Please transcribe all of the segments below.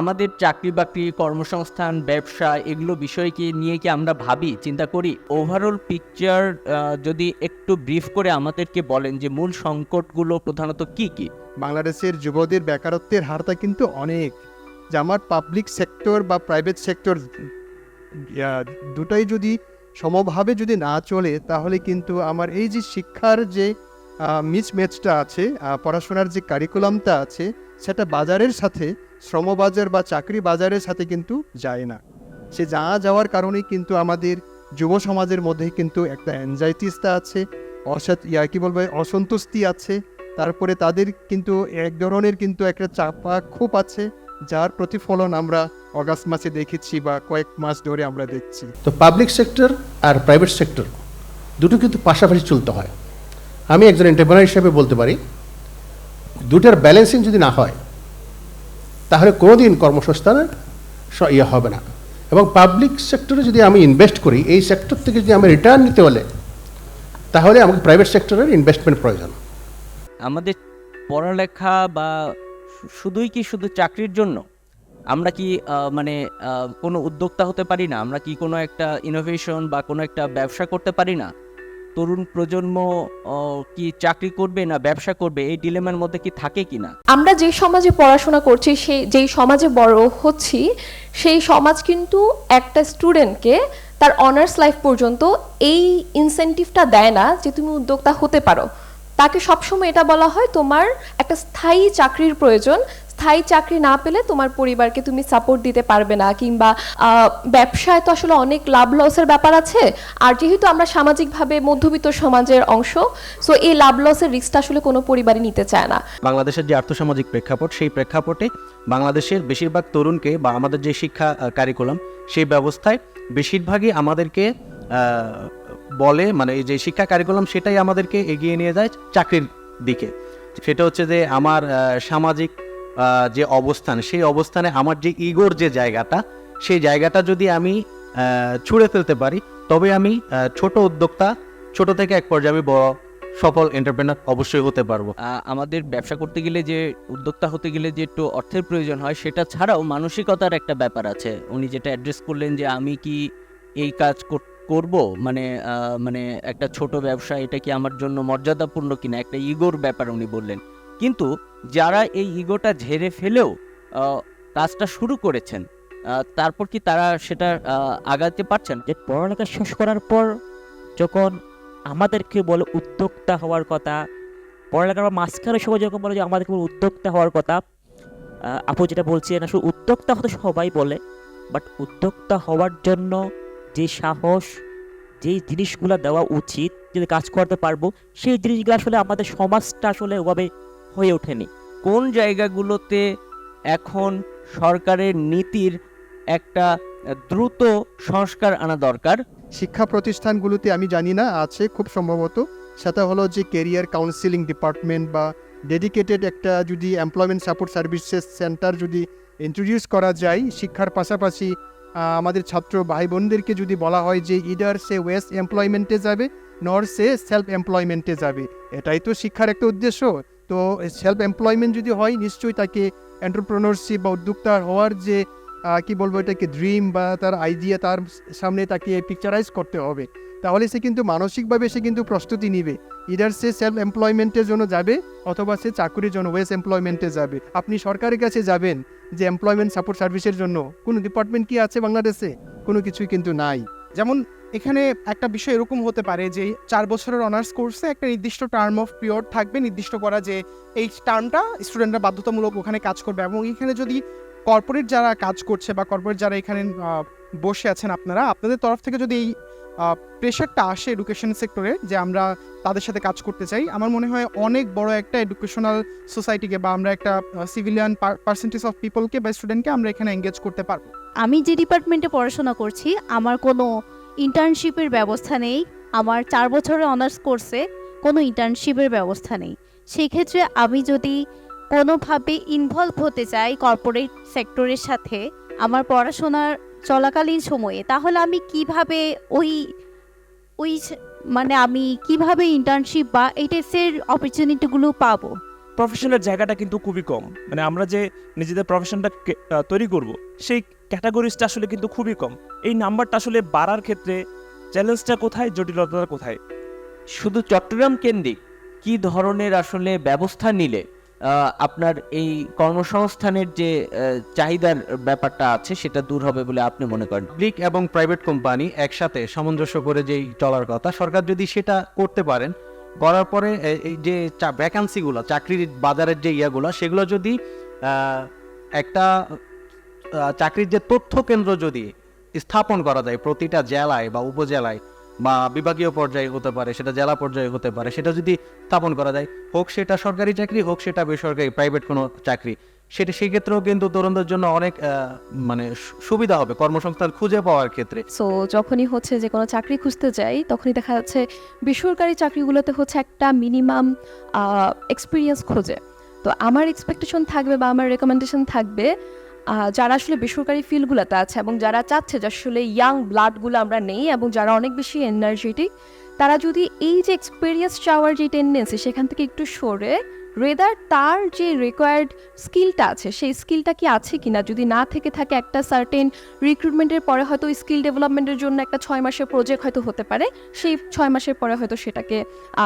আমাদের চাকরি বাকরি, কর্মসংস্থান, ব্যবসা এগুলো বিষয়কে নিয়ে কি আমরা ভাবি, চিন্তা করি? ওভারঅল পিকচার যদি একটু ব্রিফ করে আমাদেরকে বলেন যে মূল সংকটগুলো প্রধানত কি কি? বাংলাদেশের যুবদের বেকারত্বের হারটা কিন্তু অনেক, যে আমার পাবলিক সেক্টর বা প্রাইভেট সেক্টর দুটাই যদি সমভাবে যদি না চলে, তাহলে কিন্তু আমার এই যে শিক্ষার যে মিসম্যাচটা আছে, পড়াশোনার যে কারিকুলামটা আছে, সেটা বাজারের সাথে, শ্রমবাজার বা চাকরি বাজারের সাথে কিন্তু যায় না। সে যাওয়ার কারণে কিন্তু আমাদের যুব সমাজের মধ্যে কিন্তু একটা অ্যাংজাইটিসটা আছে, কি বলবো, অসন্তুষ্টি আছে। তারপরে তাদের কিন্তু এক ধরনের কিন্তু একটা চাপা ক্ষোভ আছে, যার প্রতিফলন আমরা অগাস্ট মাসে দেখেছি বা কয়েক মাস ধরে আমরা দেখছি। তো পাবলিক সেক্টর আর প্রাইভেট সেক্টর দুটো কিন্তু পাশাপাশি চলতে হয়। আমি একজন এন্টারপ্রেনার হিসেবে বলতে পারি, দুটার ব্যালেন্সিং যদি না হয় তাহলে কোনোদিন কর্মসংস্থানের হবে না। এবং পাবলিক সেক্টরে যদি আমি ইনভেস্ট করি, এই সেক্টর থেকে যদি আমি রিটার্ন নিতে হলে, তাহলে আমাকে প্রাইভেট সেক্টরের ইনভেস্টমেন্ট প্রয়োজন। আমাদের পড়ালেখা বা শুধু চাকরির জন্য আমরা কি মানে কোনো উদ্যোক্তা হতে পারি না? আমরা কি কোনো একটা ইনোভেশন বা কোনো একটা ব্যবসা করতে পারি না? তরুণ প্রজন্ম কি চাকরি করবে না ব্যবসা করবে, এই ডিলেমার মধ্যে কি থাকে কি না? আমরা যে সমাজে পড়াশোনা করছি, যেই সমাজে বড় হচ্ছি, সেই সমাজ কিন্তু একটা স্টুডেন্টকে তার অনার্স লাইফ পর্যন্ত এই ইনসেন্টিভটা দেয় না যে তুমি উদ্যোক্তা হতে পারো। তাকে সবসময় এটা বলা হয় তোমার একটা স্থায়ী চাকরির প্রয়োজন, স্থায়ী চাকরি না পেলে তোমার পরিবারকে তুমি সাপোর্ট দিতে পারবে না, কিংবা ব্যবসায় তো আসলে অনেক লাভ লসের ব্যাপার আছে। আর যেহেতু আমরা সামাজিকভাবে মধ্যবিত্ত সমাজের অংশ, সো এই লাভ লসের রিস্কটা আসলে কোনো পরিবারই নিতে চায় না। বাংলাদেশের যে আর্থসামাজিক প্রেক্ষাপট, সেই প্রেক্ষাপটে বাংলাদেশের বেশিরভাগ তরুণকে বা আমাদের যে শিক্ষা কারিকুলাম, সেই ব্যবস্থায় বেশিরভাগই আমাদেরকে বলে, মানে এই যে শিক্ষা কারিকুলাম সেটাই আমাদেরকে এগিয়ে নিয়ে যায় চাকরির দিকে। সেটা হচ্ছে যে আমার সামাজিক যে অবস্থান, সেই অবস্থানে আমার যে ইগোর যে জায়গাটা, সেই জায়গাটা যদি আমি ছুঁড়ে ফেলতে পারি, তবে আমি ছোট উদ্যোক্তা, ছোট থেকে এক পর্যায়ে আমি বড় সফল এন্টারপ্রেনার অবশ্যই হতে পারবো। আমাদের ব্যবসা করতে গেলে, যে উদ্যোক্তা হতে গেলে যে একটু অর্থের প্রয়োজন হয়, সেটা ছাড়াও মানসিকতার একটা ব্যাপার আছে। উনি যেটা অ্যাড্রেস করলেন যে আমি কি এই কাজ করব, মানে মানে একটা ছোট ব্যবসা, এটা কি আমার জন্য মর্যাদাপূর্ণ কিনা, একটা ইগোর ব্যাপার উনি বললেন। কিন্তু যারা এই ইগোটা ঝেড়ে ফেলেও কাজটা শুরু করেছেন, তারপর কি তারা সেটা আগাতে পারছেন? যে পড়ালেখা শেষ করার পর যখন আমাদেরকে বলে উদ্যোক্তা হওয়ার কথা, পড়ালেখার মাঝখানের সময় যখন বলে যে আমাদেরকে বলে উদ্যোক্তা হওয়ার কথা, আপু যেটা বলছেন, আসলে উদ্যোক্তা হতে সবাই বলে, বাট উদ্যোক্তা হওয়ার জন্য যে সাহস, যেই জিনিসগুলো দেওয়া উচিত, যদি কাজ করতে পারবো, সেই জিনিসগুলো আসলে আমাদের সমাজটা আসলে ওভাবে হয়ে ওঠেনি। কোন জায়গাগুলোতে এখন সরকারের নীতির একটা দ্রুত সংস্কার আনা দরকার? শিক্ষা প্রতিষ্ঠানগুলোতে আমি জানি না, আছে খুব সম্ভবত। সেটা হলো যে কেরিয়ার কাউন্সিলিং ডিপার্টমেন্ট বা ডেডিকেটেড একটা যদি এমপ্লয়মেন্ট সাপোর্ট সার্ভিসেস সেন্টার যদি ইন্ট্রোডিউস করা যায় শিক্ষার পাশাপাশি, আমাদের ছাত্র ভাই বোনদেরকে যদি বলা হয় যে ইদার সে ওয়েস্ট এমপ্লয়মেন্টে যাবে, নর সে সেলফ এমপ্লয়মেন্টে যাবে। এটাই তো শিক্ষার একটা উদ্দেশ্য। তো সেলফ এমপ্লয়মেন্ট যদি হয়, নিশ্চয়ই তাকে এন্টারপ্রেনারশিপ বা উদ্যোক্তা হওয়ার যে কি বলবো, এটাকে ড্রিম বা তার আইডিয়া তার সামনে তাকে পিকচারাইজ করতে হবে। তাহলে সে কিন্তু মানসিকভাবে সে কিন্তু প্রস্তুতি নিবে, ইদার সে সেলফ এমপ্লয়মেন্টের জন্য যাবে অথবা সে চাকরির জন্য ওয়েস্ট এমপ্লয়মেন্টে যাবে। আপনি সরকারের কাছে যাবেন যে এমপ্লয়মেন্ট সাপোর্ট সার্ভিসের জন্য, কোনো ডিপার্টমেন্ট কি আছে বাংলাদেশে? কোনো কিছুই কিন্তু নাই। যেমন এখানে একটা বিষয় এরকম হতে পারে যে 4 বছরের অনার্স কোর্সে একটা নির্দিষ্ট টার্ম অফ পিরিয়ড থাকবে, নির্দিষ্ট করা যে এই টার্মটা স্টুডেন্টরা বাধ্যতামূলক ওখানে কাজ করবে। এবং এখানে যদি কর্পোরেট যারা কাজ করছে বা কর্পোরেট যারা এখানে বসে আছেন, আপনাদের তরফ থেকে যদি এই প্রেশারটা আসে এডুকেশন সেক্টরে যে আমরা তাদের সাথে কাজ করতে চাই, আমার মনে হয় অনেক বড় একটা এডুকেশনাল সোসাইটিকে বা আমরা একটা সিভিলিয়ান পার্সেন্টেজ অফ পিপলকে বা স্টুডেন্টকে আমরা এখানে এঙ্গেজ করতে পারবো। আমি যে ডিপার্টমেন্টে পড়াশোনা করছি, আমার কোনো ইন্টার্নশিপের ব্যবস্থা নেই। আমার 4 বছরের অনার্স কোর্সে কোনো ইন্টার্নশিপের ব্যবস্থা নেই। সেই ক্ষেত্রে আমি যদি কোনোভাবে ইনভলভ হতে চাই কর্পোরেট সেক্টরের সাথে আমার পড়াশোনার চলাকালীন সময়ে, তাহলে আমি কিভাবে আমি কিভাবে ইন্টার্নশিপ বা এই টেস্টের অপরচুনিটিগুলো পাবো? প্রফেশনের জায়গাটা কিন্তু খুবই কম। মানে আমরা যে নিজেদের প্রফেশনটা তৈরি করব সেই ক্যাটাগরিজটা আসলে কিন্তু খুবই কম। এই নাম্বারটা আসলে বাড়ার ক্ষেত্রে চ্যালেঞ্জটা কোথায়, জটিলতাটা কোথায়? শুধু চট্টগ্রাম কেন্দ্রিক কি ধরনের আসলে ব্যবস্থা নিলে আপনার এই কর্মসংস্থানের যে চাহিদার ব্যাপারটা আছে সেটা দূর হবে বলে আপনি মনে করেন? পাবলিক এবং প্রাইভেট কোম্পানি একসাথে সামঞ্জস্য করে যেই চলার কথা, সরকার যদি সেটা করতে পারেন, করার পরে এই যে ভ্যাকান্সিগুলো, চাকরির বাজারের যে ইয়াগুলো, সেগুলো যদি একটা চাকরির যে তথ্য কেন্দ্র যদি স্থাপন করা যায় প্রতিটা জেলায় বা উপজেলায় বা বিভাগীয় পর্যায়ে হতে পারে, সেটা জেলা পর্যায়ে হতে পারে, সেটা যদি স্থাপন করা যায়, হোক সেটা সরকারি চাকরি, হোক সেটা বেসরকারি প্রাইভেট কোনো চাকরি, সেটা সেক্ষেত্রেও কিন্তু তরুণদের জন্য অনেক মানে সুবিধা হবে কর্মসংস্থান খুঁজে পাওয়ার ক্ষেত্রে। সো যখনই হচ্ছে যে কোনো চাকরি খুঁজতে যাই তখনই দেখা যাচ্ছে বেসরকারি চাকরিগুলোতে হচ্ছে একটা মিনিমাম এক্সপিরিয়েন্স খোঁজে। তো আমার এক্সপেকটেশন থাকবে বা আমার রেকমেন্ডেশন থাকবে যারা আসলে বেসরকারি ফিল্ডগুলোতে আছে এবং যারা চাচ্ছে যে আসলে ইয়াং ব্লাডগুলো আমরা নেই এবং যারা অনেক বেশি এনার্জেটিক, তারা যদি এই যে এক্সপিরিয়েন্স চাওয়ার যে টেন্ডেন্সি সেখান থেকে একটু সরে রেদার তার যে রিকোয়ার্ড স্কিলটা আছে সেই স্কিলটা কি আছে কিনা, যদি না থেকে থাকে একটা সার্টেন রিক্রুটমেন্টের পরে হয়তো স্কিল ডেভেলপমেন্টের জন্য একটা 6 মাসের প্রজেক্ট হয়তো হতে পারে, সেই 6 মাসের পরে হয়তো সেটাকে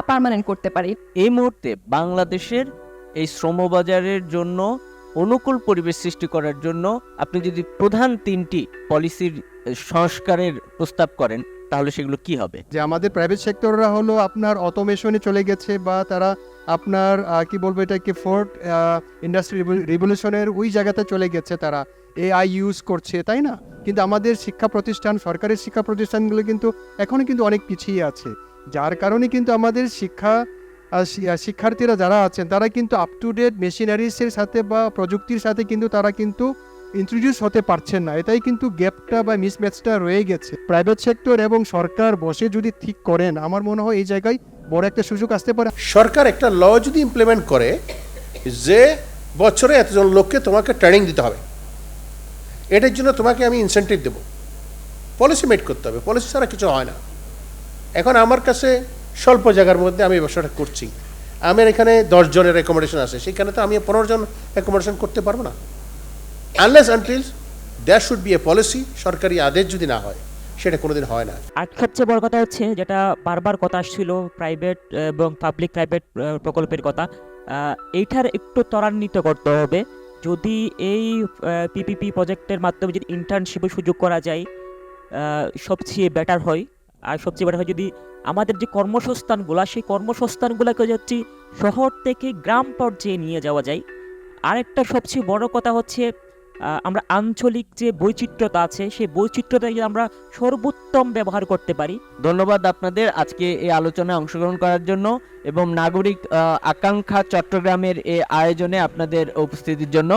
পার্মানেন্ট করতে পারি। এই মুহূর্তে বাংলাদেশের এই শ্রমবাজারের জন্য অনুকূল পরিবেশ সৃষ্টি করার জন্য আপনি যদি প্রধান 3টি পলিসির সংস্কারের প্রস্তাব করেন তাহলে সেগুলো কি হবে? যে আমাদের প্রাইভেট সেক্টররা হলো আপনার অটোমেশনে চলে গেছে বা তারা আপনার কি বলবো এটাকে ফোর্থ ইন্ডাস্ট্রি রিভলিউশনের ওই জায়গাতে চলে গেছে, তারা এআই ইউজ করছে, তাই না? কিন্তু আমাদের শিক্ষা প্রতিষ্ঠান, সরকারি শিক্ষা প্রতিষ্ঠানগুলো কিন্তু এখনও কিন্তু অনেক পিছিয়ে আছে, যার কারণে কিন্তু আমাদের শিক্ষার্থীরা যারা আছেন তারা কিন্তু আপ টু ডেট মেশিনারিজের সাথে বা প্রযুক্তির সাথে কিন্তু তারা কিন্তু ইন্ট্রোডিউস হতে পারছেন না। এটাই কিন্তু গ্যাপটা বা মিসম্যাচটা রয়ে গেছে। প্রাইভেট সেক্টর এবং সরকার বসে যদি ঠিক করেন, আমার মনে হয় এই জায়গায় বড় একটা সুযোগ আসতে পারে। সরকার একটা ল যদি ইমপ্লিমেন্ট করে যে বছরে এতজন লোককে তোমাকে ট্রেনিং দিতে হবে, এটার জন্য তোমাকে আমি ইনসেন্টিভ দেবো, পলিসি মেড করতে হবে, পলিসি ছাড়া কিছু হয় না। এখন আমার কাছে স্বল্প জায়গার মধ্যে আমি ব্যবসাটা করছি, আমার এখানে 10 জনের অ্যাকোমোডেশন আছে, সেখানে তো আমি 15 জন অ্যাকোমোডেশন করতে পারবো না, unless until there should be a policy. সরকারি আদেশ যদি না হয় সেটা কোনোদিন হয় না। আর সবচেয়ে বড় কথা হচ্ছে যেটা বারবার কথা আসছিল প্রাইভেট এবং পাবলিক প্রাইভেট প্রকল্পের কথা, এইটার একটু ত্বরান্বিত করতে হবে। যদি এই পিপিপি প্রজেক্টের মাধ্যমে যদি ইন্টার্নশিপের সুযোগ করা যায় সবচেয়ে বেটার হয়। আর সবচেয়ে বেটার হয় যদি আমাদের যে কর্মসংস্থানগুলো সেই কর্মসংস্থানগুলোকে হচ্ছে শহর থেকে গ্রাম পর্যায়ে নিয়ে যাওয়া যায়। আরেকটা সবচেয়ে বড় কথা হচ্ছে আমরা আঞ্চলিক যে বৈচিত্র্যতা আছে সেই বৈচিত্র্যতা যদি আমরা সর্বোত্তম ব্যবহার করতে পারি। ধন্যবাদ আপনাদের আজকে এই আলোচনায় অংশগ্রহণ করার জন্য এবং নাগরিক আকাঙ্ক্ষা চট্টগ্রামের এই আয়োজনে আপনাদের উপস্থিতির জন্য।